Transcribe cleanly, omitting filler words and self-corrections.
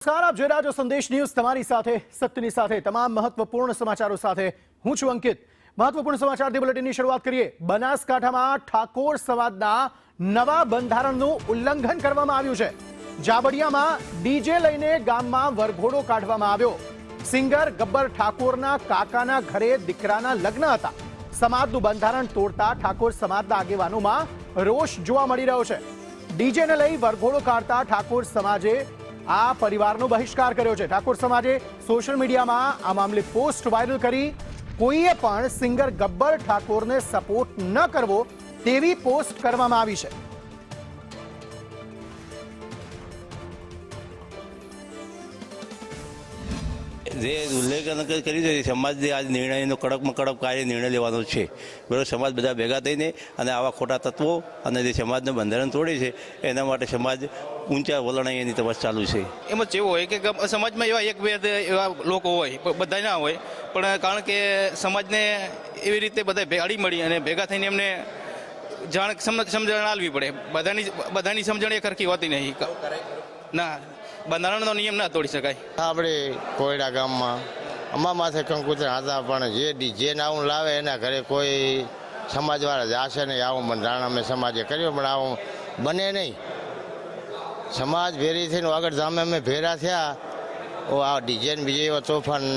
નમસ્કાર, આપ જોઈ રહ્યા છો સંદેશ ન્યૂઝ, તમારી સાથે સત્યની સાથે તમામ મહત્વપૂર્ણ સમાચારો સાથે હું છું અંકિત। મહત્વપૂર્ણ સમાચારથી બુલેટિનની શરૂઆત કરીએ। બનાસકાંઠામાં ઠાકોર સમાજના નવા બંધારણનું ઉલ્લંઘન કરવામાં આવ્યું છે। જાબડિયામાં ડીજે લઈને ગામમાં વરઘોડો કાઢવામાં આવ્યો। સિંગર ગબ્બર ઠાકોરના કાકાના ઘરે દીકરાના લગ્ન હતા। સમાજનું બંધારણ તોડતા ઠાકોર સમાજના આગેવાનોમાં રોષ જોવા મળી રહ્યો છે। ડીજેને લઈ વરઘોડો કાઢતા ઠાકોર સમાજે આ પરિવારનો બહિષ્કાર કર્યો છે। ઠાકોર સમાજે સોશિયલ મીડિયામાં આ મામલે પોસ્ટ વાયરલ કરી કોઈએ પણ સિંગર ગબ્બર ઠાકોરને સપોર્ટ ન કરવો તેવી પોસ્ટ કરવામાં આવી છે। જે ઉલ્લેખન કરી છે સમાજને આજ નિર્ણયનો કડકમાં કડક કાર્ય નિર્ણય લેવાનો છે, બરાબર। સમાજ બધા ભેગા થઈને અને આવા ખોટા તત્વો અને જે સમાજનું બંધારણ તોડે છે એના માટે સમાજ ઊંચા વલણ એની તપાસ ચાલુ છે। એમ જ એવું હોય કે સમાજમાં એવા એક બે એવા લોકો હોય, બધા ના હોય, પણ કારણ કે સમાજને એવી રીતે બધા હળી મળી અને ભેગા થઈને એમને સમજણ આલવી પડે। બધાની સમજણ એક સરખી હોતી નહીં ના, બંધારણનો નિયમ ના તોડી શકાય। આપણે કોયડા ગામમાં અમારા માથે કંકુતર હતા, પણ જે ડીજે આવું લાવે એના ઘરે કોઈ સમાજવાળા જાશે નહીં। આવું બંધારણ અમે સમાજે કર્યું, પણ આવું બને નહીં। સમાજ ભેરી થઈને આગળ જામે અમે ભેરા થયા, આ ડીજે બીજે એવા તોફાન